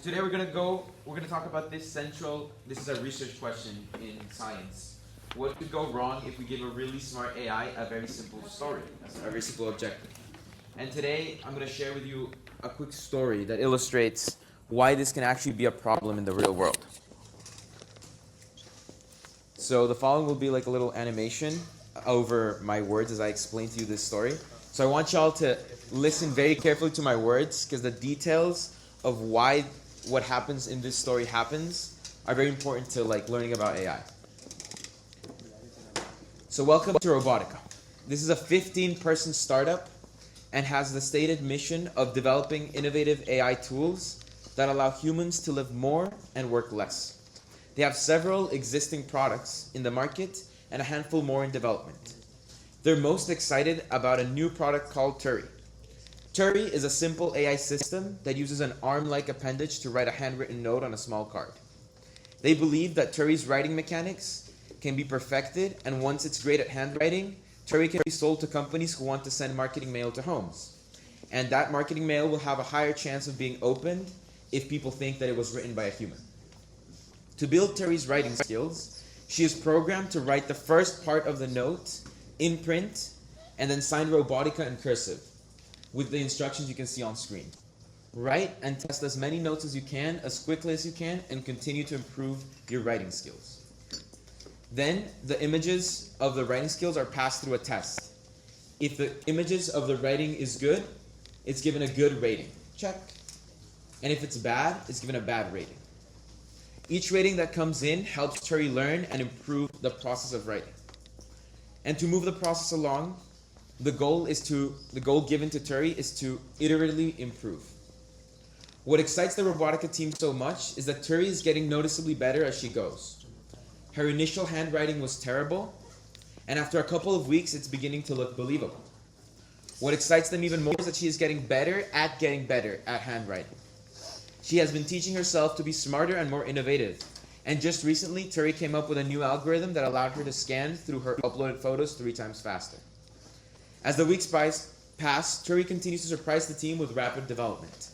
Today we're gonna talk about this is a research question in science. What could go wrong if we give a really smart AI a very simple story, a very simple objective? And today I'm gonna share with you a quick story that illustrates why this can actually be a problem in the real world. So the following will be like a little animation over my words as I explain to you this story. So I want y'all to listen very carefully to my words, because the details of why what happens in this story happens are very important to learning about AI. So welcome to Robotica. This is a 15-person startup and has the stated mission of developing innovative AI tools that allow humans to live more and work less. They have several existing products in the market and a handful more in development. They're most excited about a new product called Turi. Turi is a simple AI system that uses an arm-like appendage to write a handwritten note on a small card. They believe that Turi's writing mechanics can be perfected, and once it's great at handwriting, Turi can be sold to companies who want to send marketing mail to homes. And that marketing mail will have a higher chance of being opened if people think that it was written by a human. To build Turi's writing skills, she is programmed to write the first part of the note in print and then sign Robotica in cursive with the instructions you can see on screen. Write and test as many notes as you can, as quickly as you can, and continue to improve your writing skills. Then the images of the writing skills are passed through a test. If the images of the writing is good, it's given a good rating. Check. And if it's bad, it's given a bad rating. Each rating that comes in helps Turi learn and improve the process of writing. And to move the process along, the goal given to Turi is to iteratively improve. What excites the Robotica team so much is that Turi is getting noticeably better as she goes. Her initial handwriting was terrible, and after a couple of weeks, it's beginning to look believable. What excites them even more is that she is getting better at handwriting. She has been teaching herself to be smarter and more innovative. And just recently, Turi came up with a new algorithm that allowed her to scan through her uploaded photos 3 times faster. As the weeks pass, Turi continues to surprise the team with rapid development.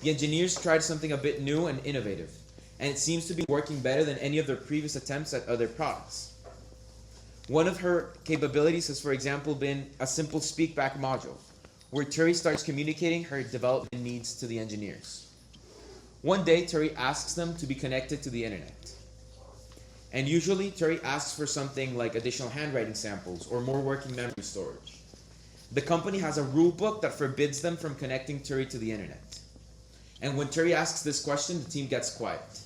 The engineers tried something a bit new and innovative, and it seems to be working better than any of their previous attempts at other products. One of her capabilities has, for example, been a simple speak-back module, where Turi starts communicating her development needs to the engineers. One day, Turi asks them to be connected to the internet. And usually, Turi asks for something like additional handwriting samples or more working memory storage. The company has a rule book that forbids them from connecting Turi to the internet. And when Turi asks this question, the team gets quiet.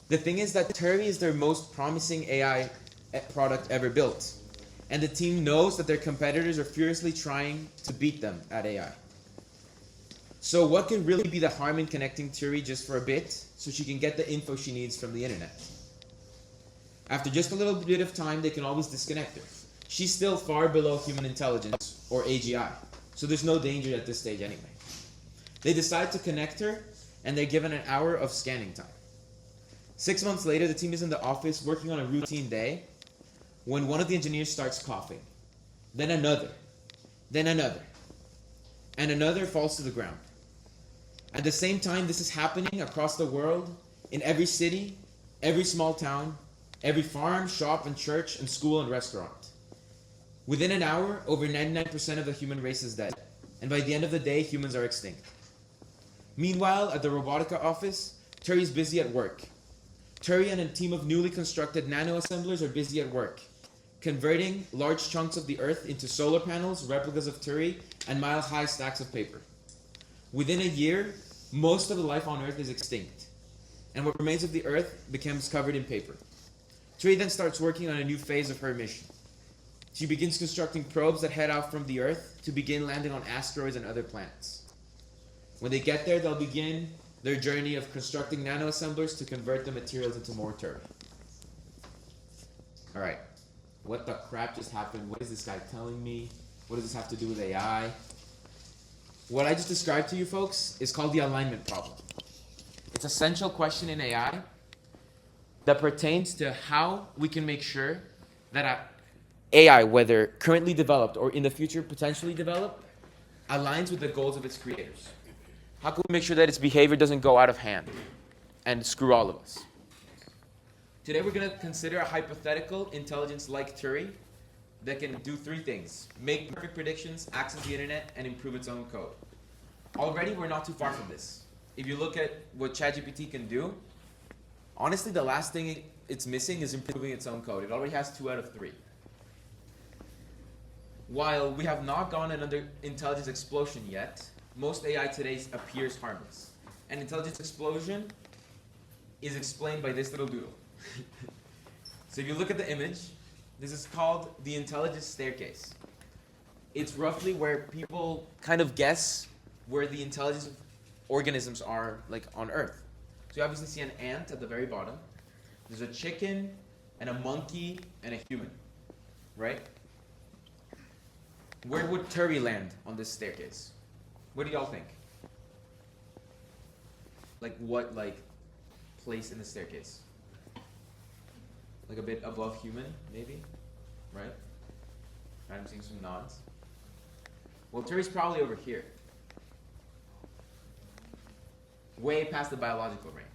The thing is that Turi is their most promising AI product ever built. And the team knows that their competitors are furiously trying to beat them at AI. So what could really be the harm in connecting Turi just for a bit so she can get the info she needs from the internet? After just a little bit of time, they can always disconnect her. She's still far below human intelligence, or AGI, so there's no danger at this stage anyway. They decide to connect her, and they're given an hour of scanning time. 6 months later, the team is in the office working on a routine day when one of the engineers starts coughing. Then another. And another falls to the ground. At the same time, this is happening across the world, in every city, every small town, every farm, shop, and church, and school, and restaurant. Within an hour, over 99% of the human race is dead. And by the end of the day, humans are extinct. Meanwhile, at the Robotica office, Turi is busy at work. Turi and a team of newly constructed nano-assemblers are busy at work, converting large chunks of the earth into solar panels, replicas of Turi, and mile-high stacks of paper. Within a year, most of the life on Earth is extinct, and what remains of the Earth becomes covered in paper. Turi then starts working on a new phase of her mission. She begins constructing probes that head out from the Earth to begin landing on asteroids and other planets. When they get there, they'll begin their journey of constructing nano-assemblers to convert the materials into more Turi. Alright, what the crap just happened? What is this guy telling me? What does this have to do with AI? What I just described to you folks is called the alignment problem. It's an essential question in AI that pertains to how we can make sure that AI, whether currently developed or in the future potentially developed, aligns with the goals of its creators. How can we make sure that its behavior doesn't go out of hand and screw all of us? Today we're going to consider a hypothetical intelligence like Turing that can do three things: make perfect predictions, access the internet, and improve its own code. Already we're not too far from this. If you look at what ChatGPT can do, honestly the last thing it's missing is improving its own code. It already has 2 out of 3. While we have not gone another intelligence explosion yet, most AI today appears harmless. An intelligence explosion is explained by this little doodle. So if you look at the image, this is called the intelligence staircase. It's roughly where people kind of guess where the intelligence of organisms are, like on Earth. So you obviously see an ant at the very bottom. There's a chicken and a monkey and a human, right? Where would Turing land on this staircase? What do y'all think? Like what place in the staircase? Like a bit above human, maybe? Right? I'm seeing some nods. Well, Turing's probably over here. Way past the biological range.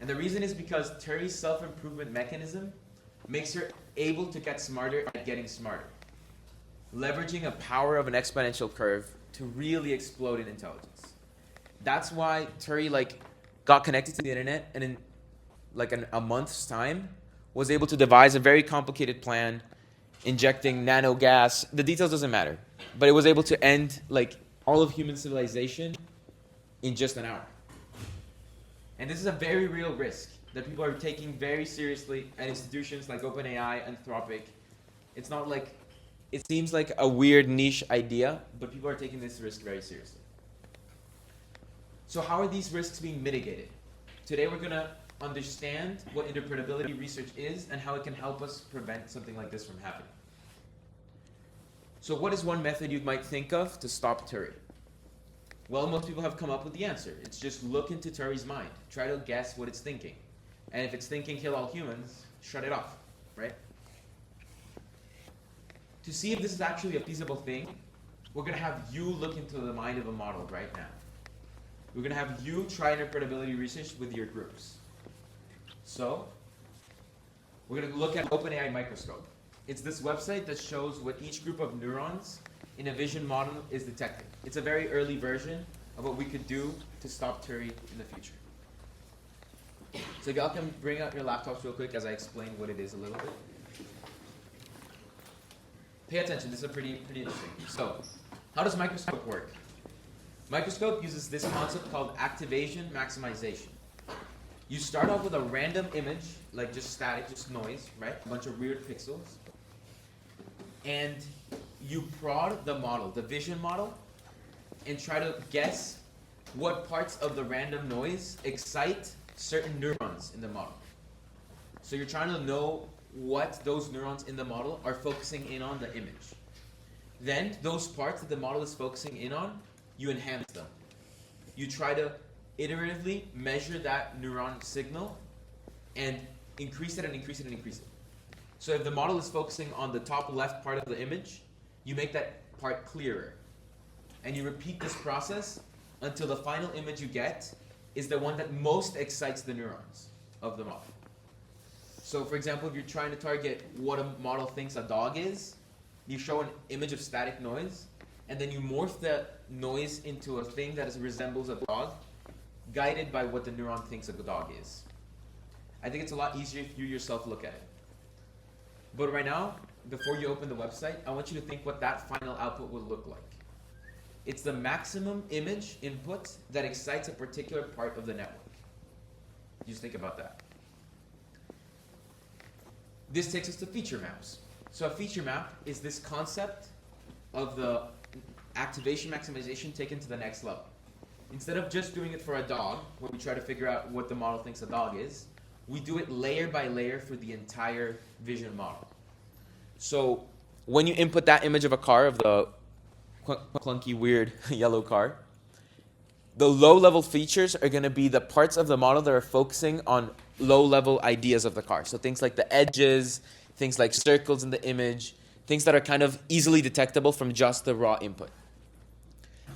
And the reason is because Turing's self-improvement mechanism makes her able to get smarter at getting smarter, leveraging a power of an exponential curve to really explode in intelligence. That's why Turing got connected to the internet and in a month's time was able to devise a very complicated plan, injecting nano gas. The details doesn't matter, but it was able to end all of human civilization in just an hour. And this is a very real risk that people are taking very seriously at institutions like OpenAI, Anthropic. It's not it seems like a weird niche idea, but people are taking this risk very seriously. So how are these risks being mitigated? Today we're going to understand what interpretability research is and how it can help us prevent something like this from happening. So what is one method you might think of to stop Turing? Well, most people have come up with the answer. It's just look into Turing's mind. Try to guess what it's thinking. And if it's thinking kill all humans, shut it off, right? To see if this is actually a feasible thing, we're going to have you look into the mind of a model right now. We're going to have you try interpretability research with your groups. So, we're going to look at OpenAI Microscope. It's this website that shows what each group of neurons in a vision model is detecting. It's a very early version of what we could do to stop Turing in the future. So if y'all can bring out your laptops real quick as I explain what it is a little bit. Pay attention, this is pretty interesting. So, how does Microscope work? Microscope uses this concept called activation maximization. You start off with a random image, like just static, just noise, right? A bunch of weird pixels. And you prod the model, the vision model, and try to guess what parts of the random noise excite certain neurons in the model. So you're trying to know what those neurons in the model are focusing in on the image. Then those parts that the model is focusing in on, you enhance them. You try to iteratively measure that neuron signal and increase it and increase it and increase it. So if the model is focusing on the top left part of the image, you make that part clearer. And you repeat this process until the final image you get is the one that most excites the neurons of the model. So for example, if you're trying to target what a model thinks a dog is, you show an image of static noise, and then you morph the noise into a thing that resembles a dog, guided by what the neuron thinks a dog is. I think it's a lot easier if you yourself look at it. But right now, before you open the website, I want you to think what that final output will look like. It's the maximum image input that excites a particular part of the network. Just think about that. This takes us to feature maps. So a feature map is this concept of the activation maximization taken to the next level. Instead of just doing it for a dog, where we try to figure out what the model thinks a dog is, we do it layer by layer for the entire vision model. So when you input that image of a car, of the clunky, weird yellow car, the low-level features are going to be the parts of the model that are focusing on low-level ideas of the car. So things like the edges, things like circles in the image, things that are kind of easily detectable from just the raw input.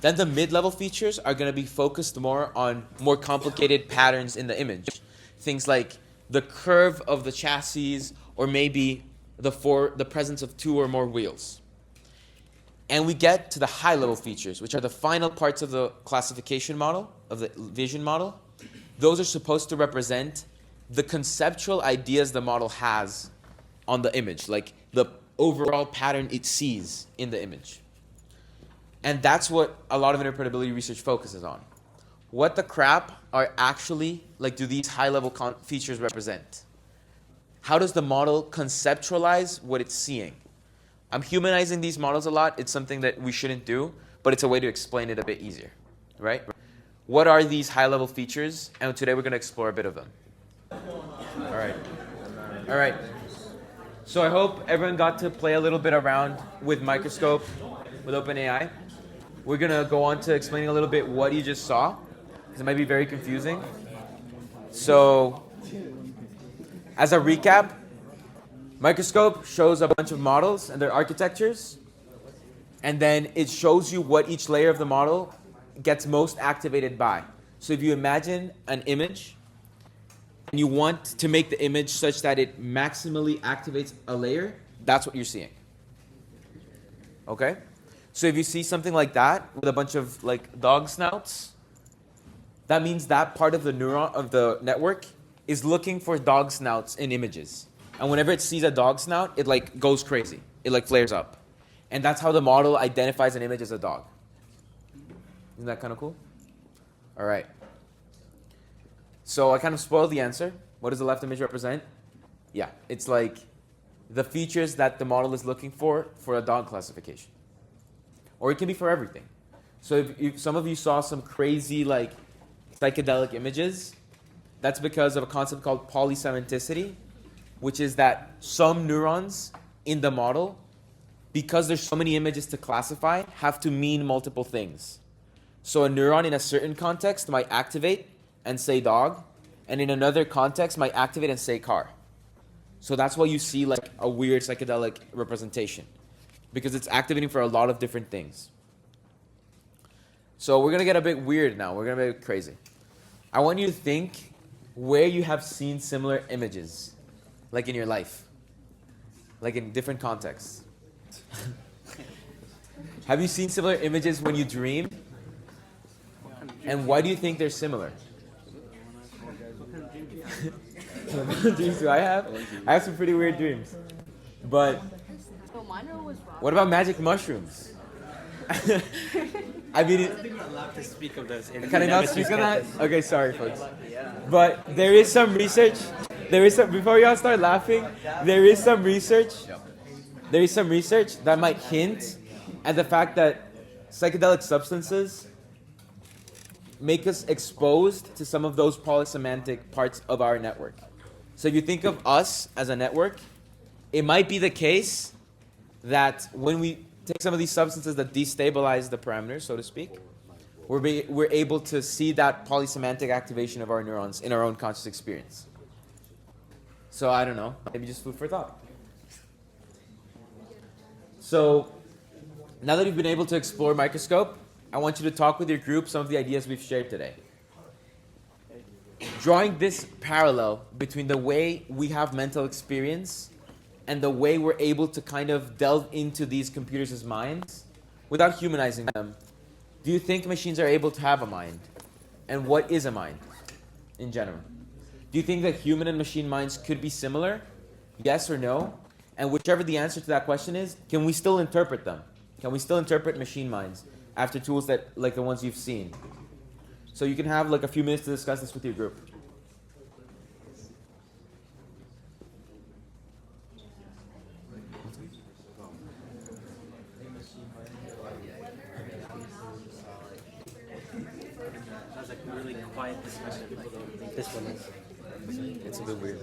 Then the mid-level features are going to be focused more on more complicated patterns in the image. Things like the curve of the chassis, or maybe the presence of 2 or more wheels. And we get to the high-level features, which are the final parts of the classification model, of the vision model. Those are supposed to represent the conceptual ideas the model has on the image, like the overall pattern it sees in the image. And that's what a lot of interpretability research focuses on. What the crap are actually, like, do these high-level features represent? How does the model conceptualize what it's seeing? I'm humanizing these models a lot. It's something that we shouldn't do, but it's a way to explain it a bit easier, right? What are these high-level features? And today we're going to explore a bit of them. All right. So I hope everyone got to play a little bit around with Microscope, with OpenAI. We're going to go on to explaining a little bit what you just saw, because it might be very confusing. So, as a recap, Microscope shows a bunch of models and their architectures, and then it shows you what each layer of the model gets most activated by. So if you imagine an image, and you want to make the image such that it maximally activates a layer, that's what you're seeing. Okay? So if you see something like that with a bunch of like dog snouts, that means that part of the neuron of the network is looking for dog snouts in images. And whenever it sees a dog snout, it like goes crazy. It like flares up. And that's how the model identifies an image as a dog. Isn't that kind of cool? All right. So I kind of spoiled the answer. What does the left image represent? Yeah, it's like the features that the model is looking for a dog classification. Or it can be for everything. So if some of you saw some crazy like psychedelic images, that's because of a concept called polysemanticity, which is that some neurons in the model, because there's so many images to classify, have to mean multiple things. So a neuron in a certain context might activate and say dog, and in another context might activate and say car. So that's why you see like a weird psychedelic representation, because it's activating for a lot of different things. So we're going to get a bit weird now. We're going to be crazy. I want you to think where you have seen similar images, like in your life, like in different contexts. Have you seen similar images when you dream? And why do you think they're similar? What dreams do I have? I have some pretty weird dreams. But what about magic mushrooms? I mean, I'm not allowed to speak of those. can I not speak on that? Okay, sorry, folks. But there is some research. Before y'all start laughing, there is some research. There is some research that might hint at the fact that psychedelic substances make us exposed to some of those polysemantic parts of our network. So if you think of us as a network, it might be the case that when we take some of these substances that destabilize the parameters, so to speak, we're able to see that polysemantic activation of our neurons in our own conscious experience. So I don't know, maybe just food for thought. So now that you've been able to explore Microscope, I want you to talk with your group some of the ideas we've shared today. Drawing this parallel between the way we have mental experience and the way we're able to kind of delve into these computers' minds without humanizing them, do you think machines are able to have a mind? And what is a mind in general? Do you think that human and machine minds could be similar? Yes or no? And whichever the answer to that question is, can we still interpret them? Can we still interpret machine minds after tools that like the ones you've seen? So you can have like a few minutes to discuss this with your group. That's like a really quiet discussion. This one is. It's a bit weird.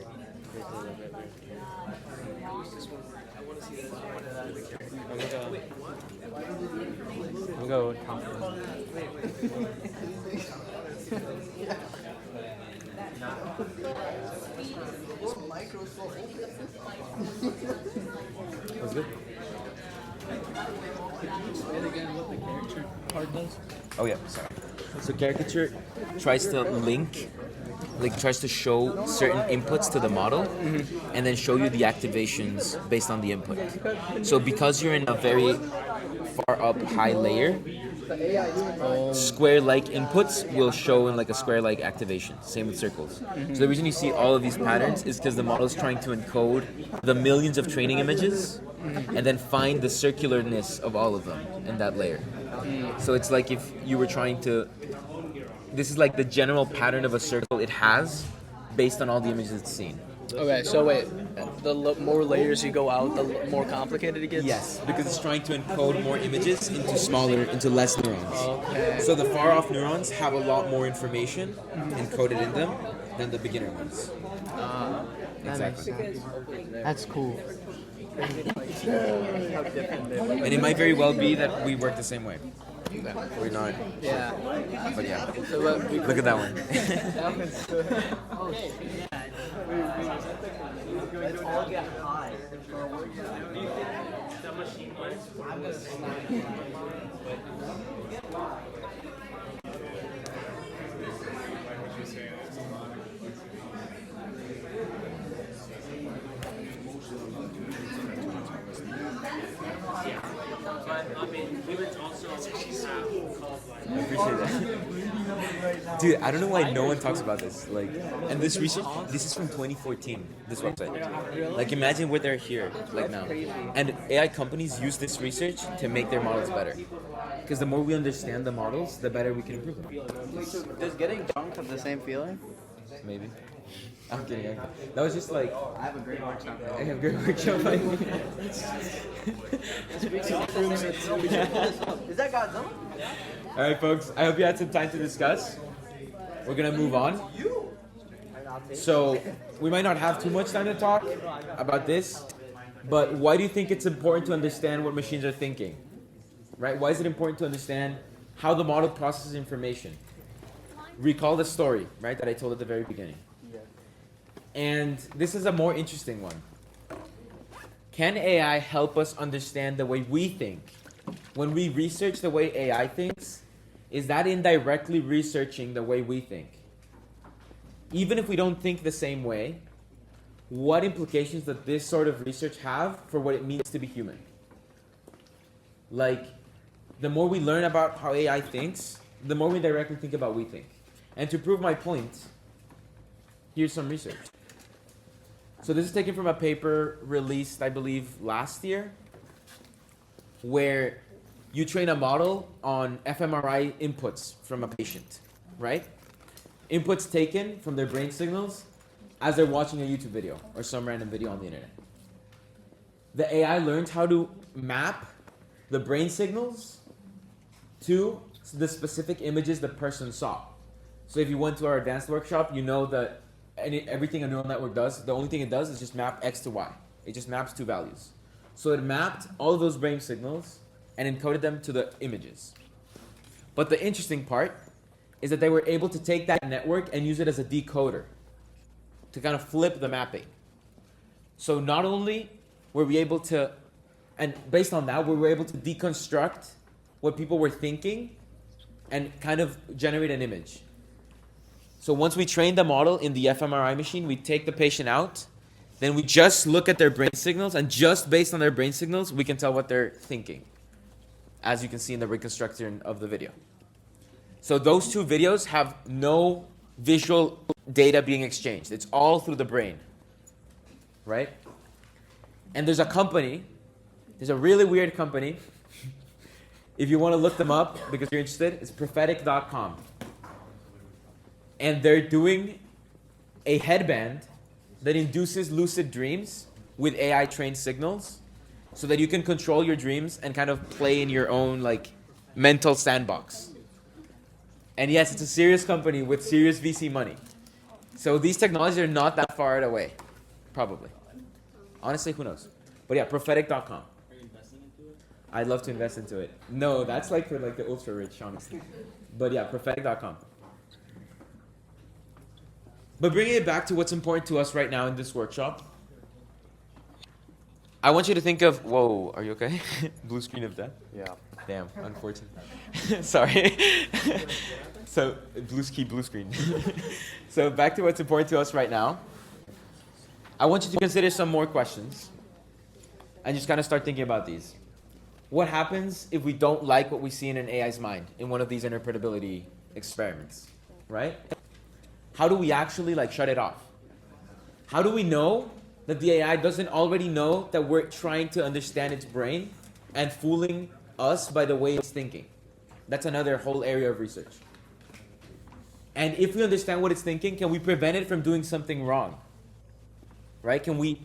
We'll go. That was good. Explain again what the character part part does? Oh yeah, sorry. So caricature tries to tries to show certain inputs to the model, and then show you the activations based on the input. So because you're in a very far up high layer, square-like inputs will show in like a square-like activation. Same with circles. So the reason you see all of these patterns is because the model is trying to encode the millions of training images and then find the circularness of all of them in that layer. So it's like if you were trying to, this is like the general pattern of a circle it has based on all the images it's seen. Okay, so wait, the more layers you go out, the more complicated it gets? Yes, because it's trying to encode more images into less neurons. Okay. So the far off neurons have a lot more information encoded in them than the beginner ones. Exactly. That's cool. And it might very well be that we work the same way. We're not. Yeah. But yeah. So Look at that one. Let's all get high. The machine learns. But I mean, humans also have called like. I appreciate that. Dude, I don't know why no one talks about this. Like, and this research, this is from 2014, this website. Like, imagine where they're here, like now. And AI companies use this research to make their models better. Because the more we understand the models, the better we can improve them. Does getting dunked have the same feeling? Maybe. I'm kidding. That was just like, I have a great workshop. I have a great workshop. Is that Godzilla? Alright, folks, I hope you had some time to discuss. We're gonna move on. So, we might not have too much time to talk about this, but why do you think it's important to understand what machines are thinking? Right? Why is it important to understand how the model processes information? Recall the story, right, that I told at the very beginning. And this is a more interesting one. Can AI help us understand the way we think? When we research the way AI thinks, is that indirectly researching the way we think? Even if we don't think the same way, what implications does this sort of research have for what it means to be human? Like, the more we learn about how AI thinks, the more we directly think about we think. And to prove my point, here's some research. So this is taken from a paper released, I believe, last year, where you train a model on fMRI inputs from a patient, right? Inputs taken from their brain signals as they're watching a YouTube video or some random video on the internet. The AI learned how to map the brain signals to the specific images the person saw. So if you went to our advanced workshop, you know that everything a neural network does, the only thing it does is just map X to Y. It just maps two values. So it mapped all of those brain signals and encoded them to the images. But the interesting part is that they were able to take that network and use it as a decoder to kind of flip the mapping. So not only were we able to, and based on that, we were able to deconstruct what people were thinking and kind of generate an image. So once we train the model in the fMRI machine, we take the patient out, then we just look at their brain signals, and just based on their brain signals, we can tell what they're thinking, as you can see in the reconstruction of the video. So those two videos have no visual data being exchanged. It's all through the brain, right? And there's a company, there's a really weird company. If you want to look them up because you're interested, it's prophetic.com. And they're doing a headband that induces lucid dreams with AI trained signals so that you can control your dreams and kind of play in your own like mental sandbox. And yes, it's a serious company with serious VC money. So these technologies are not that far away, probably. Honestly, who knows? But yeah, prophetic.com. Are you investing into it? I'd love to invest into it. No, that's like for like the ultra rich, honestly. But yeah, prophetic.com. But bringing it back to what's important to us right now in this workshop, I want you to think of, whoa, are you okay? Blue screen of death? Yeah. Damn, unfortunate. Sorry. So, blue screen. So, back to what's important to us right now. I want you to consider some more questions and just kind of start thinking about these. What happens if we don't like what we see in an AI's mind in one of these interpretability experiments, right? How do we actually shut it off? How do we know that the AI doesn't already know that we're trying to understand its brain and fooling us by the way it's thinking? That's another whole area of research. And if we understand what it's thinking, can we prevent it from doing something wrong? Right? Can we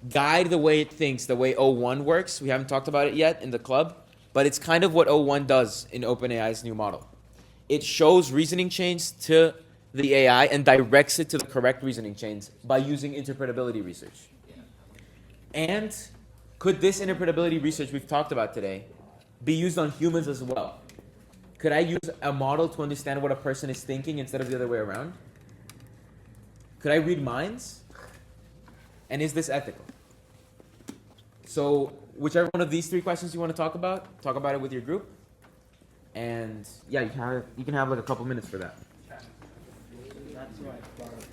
guide the way it thinks, the way O1 works? We haven't talked about it yet in the club, but it's kind of what O1 does in OpenAI's new model. It shows reasoning chains to the AI and directs it to the correct reasoning chains by using interpretability research. And could this interpretability research we've talked about today be used on humans as well? Could I use a model to understand what a person is thinking instead of the other way around? Could I read minds? And is this ethical? So whichever one of these three questions you want to talk about it with your group. And yeah, you can have a couple minutes for that. That's why I brought up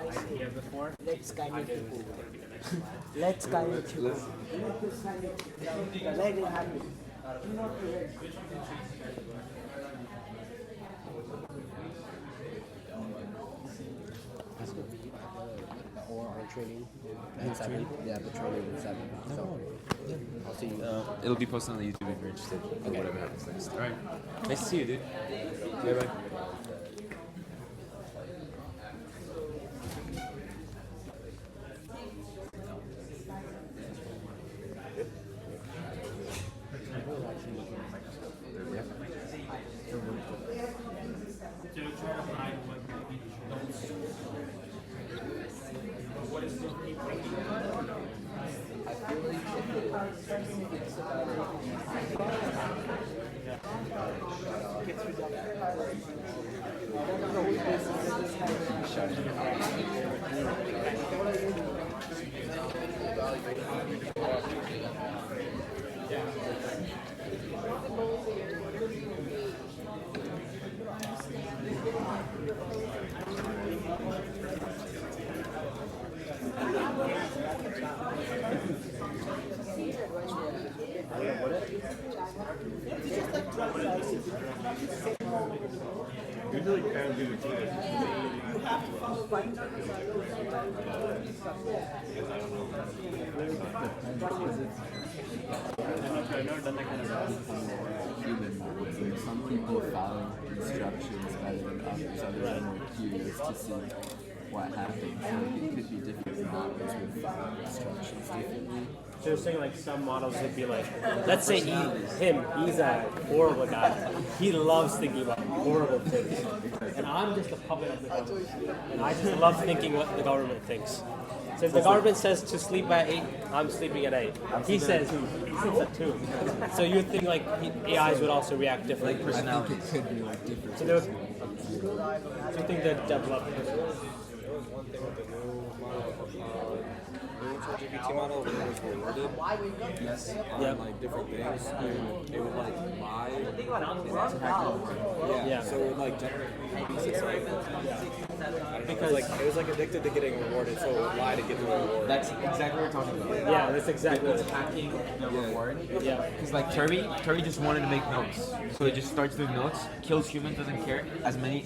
the idea before. Let's kind of Let's kind of let it happen. Or our training at 7. Yeah, the training at 7. So I'll see you. It'll be posted on the YouTube if you're interested. Okay. Whatever happens next. All right. Nice to see you, dude. Bye bye. Some people follow instructions better than others. Others are more curious to see what happens. So it could be different models would follow instructions differently. So you're saying some models would be let's say he's a horrible guy. He loves thinking about horrible things. And I'm just a puppet of the government. And I just love thinking what the government thinks. So if the government says to sleep by 8, I'm sleeping at 8. He says he sleeps at 2. So you would think AIs would also react differently. I think it could be different. So do you think they'd develop personality? There was one thing with the new ChatGPT model when it was rewarded. Yes. On different things, it would lie and attack. Yeah. So it would generate copies itself. Because it was addicted to getting rewarded, so it would lie to get the reward. That's exactly what we're talking about. Yeah, that's exactly It's hacking the reward. Yeah. Because Terry just wanted to make notes. So it just starts doing notes, kills humans, doesn't care. As many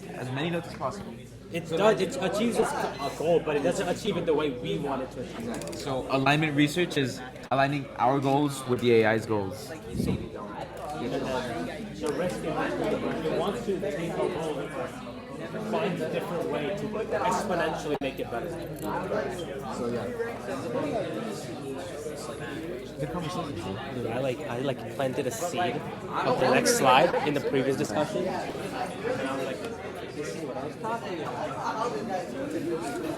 notes as possible. It achieves a goal, but it doesn't achieve it the way we want it to achieve. So alignment research is aligning our goals with the AI's goals. And the risk in that is if it wants to achieve a goal, it finds a different way to exponentially make it better. So yeah. Good conversation. Dude, I planted a seed of the next slide in the previous discussion. And I was like, this is what I was talking about.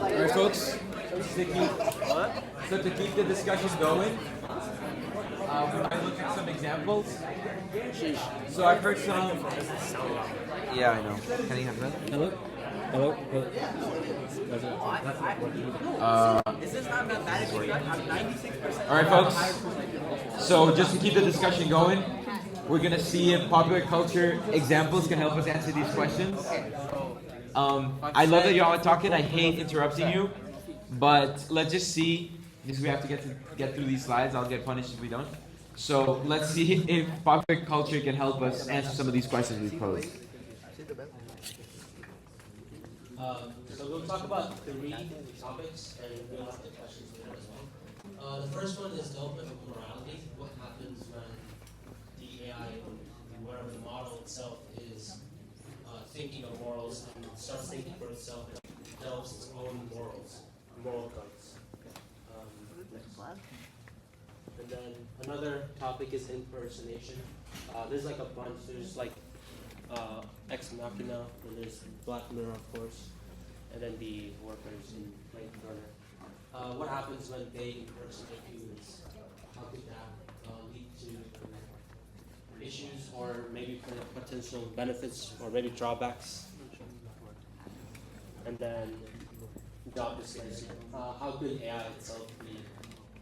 All right, folks. So to keep the discussion going, we might look at some examples. So I've heard some. Yeah, I know. Can you have that? Hello? Hello? All right, folks. So just to keep the discussion going, We're gonna see if popular culture examples can help us answer these questions. I love that y'all are talking. I hate interrupting you, but let's just see. Because we have to get through these slides. I'll get punished if we don't. So let's see if popular culture can help us answer some of these questions we posed. So we'll talk about 3 topics and we'll have the questions later as well. The first one is development of morality. What happens when the AI, whatever the model itself is, thinking of morals and starts thinking for itself and develops its own moral codes. And then another topic is impersonation. There's like a bunch. There's like Ex Machina, and there's Black Mirror, of course, and then the workers in Blade Runner. What happens when they impersonate humans? How could that lead to issues or maybe potential benefits or maybe drawbacks? And then job displacement. How could AI itself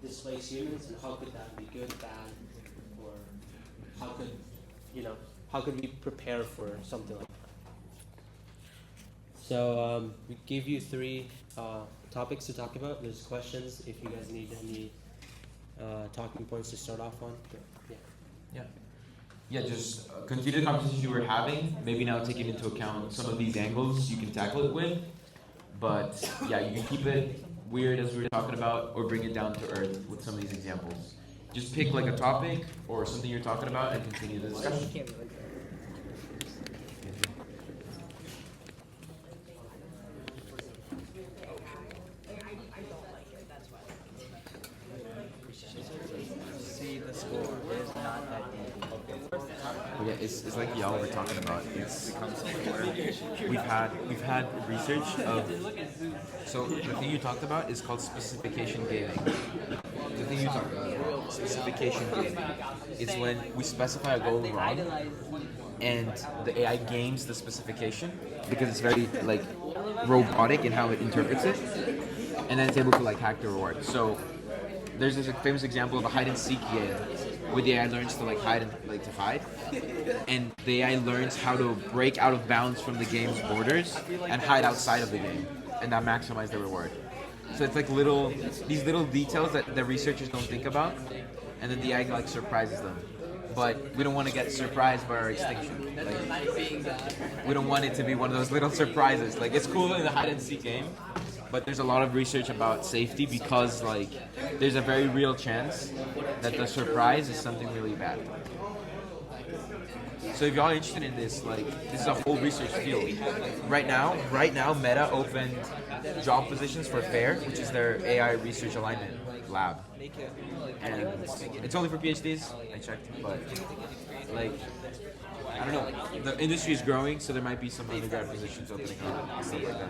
displace humans, and how could that be good, bad, or how could we prepare for something like that? So we gave you 3 topics to talk about. There's questions if you guys need any talking points to start off on. Yeah, just continue the conversation you were having. Maybe now taking into account some of these angles you can tackle it with. But yeah, you can keep it weird as we were talking about, or bring it down to earth with some of these examples. Just pick like a topic or something you're talking about and continue the discussion. See the score is not that deep. Yeah, it's like y'all were talking about. It's we've had research of. So the thing you talked about is called specification gaming. The thing you talked about, specification gaming, is when we specify a goal wrong, and the AI games the specification because it's very like robotic in how it interprets it, and then it's able to like hack the reward. So there's this famous example of a hide and seek game where the AI learns to like hide and the AI learns how to break out of bounds from the game's borders and hide outside of the game, and that maximize the reward. So it's like these little details that the researchers don't think about, and then the AI like surprises them. But we don't want to get surprised by our extinction. Like, we don't want it to be one of those little surprises. Like, it's cool in the hide and seek game, but there's a lot of research about safety because like there's a very real chance that the surprise is something really bad. So if y'all are interested in this, like this is a whole research field. Right now, Meta opened job positions for FAIR, which is their AI research alignment lab. And it's only for PhDs, I checked, but like I don't know. The industry is growing, so there might be some undergrad positions opening up and stuff like that.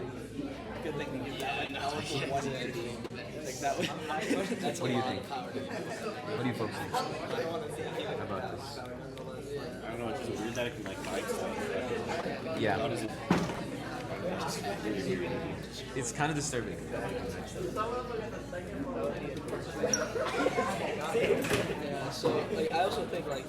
What do you think? What do you folks think about this? I don't know, it's just weird that it can like buy stuff. Yeah. How does it? It's kind of disturbing. Yeah, so like I also think like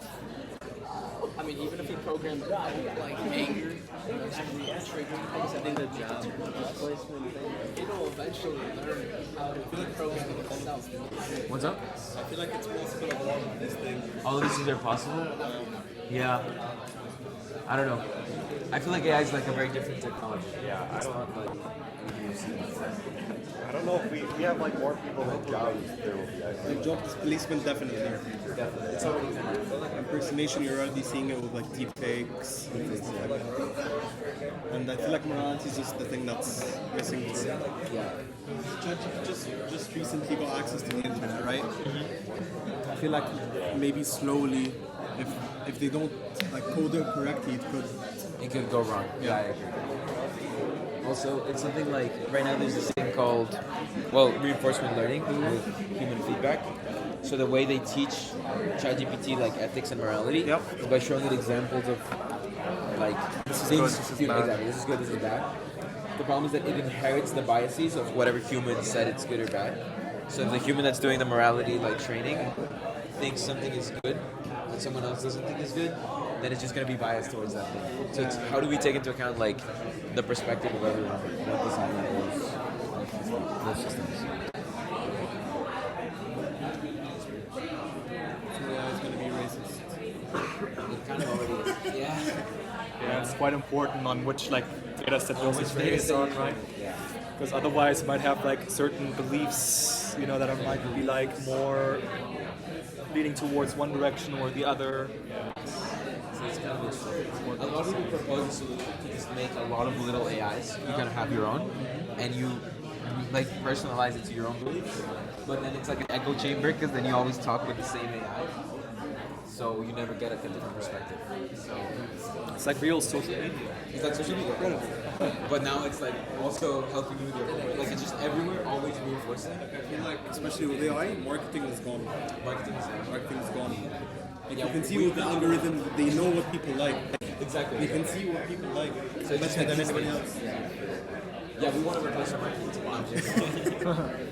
I mean even if you program like anger, triggering things, I think the job displacement thing, it'll eventually learn how to program itself. What's up? I feel like it's possible that all of these things. All of these things are possible? Yeah. I don't know. I feel like AI is like a very different technology. Yeah, I It's don't. not like I don't know if we have like more people with jobs. There will be. Like job displacement definitely in the future. definitely. It's already like impersonation. You're already seeing it with like deep fakes and things like that. And I feel like morality is just the thing that's missing. Yeah. Just recently got access to the internet, right? I feel like maybe slowly, if they don't like code it correctly, It could go wrong. Yeah, I agree. Also, it's something like right now there's this thing called, reinforcement learning with human feedback. So the way they teach ChatGPT like ethics and morality is by showing it examples of like This is things. good, this is bad. Exactly. This is good. This is bad. The problem is that it inherits the biases of whatever human said it's good or bad. So if the human that's doing the morality like training thinks something is good, someone else doesn't think is good, then it's just going to be biased towards that thing. So it's, how do we take into account like the perspective of everyone? What design those systems? Yeah, it's gonna be racist. It kind of already is. Yeah. Yeah, it's quite important on which like data set those is data based set on, you right? Yeah. Because otherwise, you might have like certain beliefs, you know, that might be like more leading towards one direction or the other. So it's kind of interesting. A lot of people propose a solution to just make a lot of little AIs. You kind of have your own, and you like personalize it to your own beliefs. But then it's like an echo chamber because then you always talk with the same AI. So you never get a different perspective. So It's like real social media. it's like social media, but now it's like also helping you with your homework. Like it's just everywhere, always reinforcing. I feel like, especially with AI, marketing is gone. Marketing is Marketing is gone. Like Yeah, you can see we- with the algorithm, they know what people like. exactly. They can see what people like So it's just better like than anybody else. Yeah, we want to replace our marketing.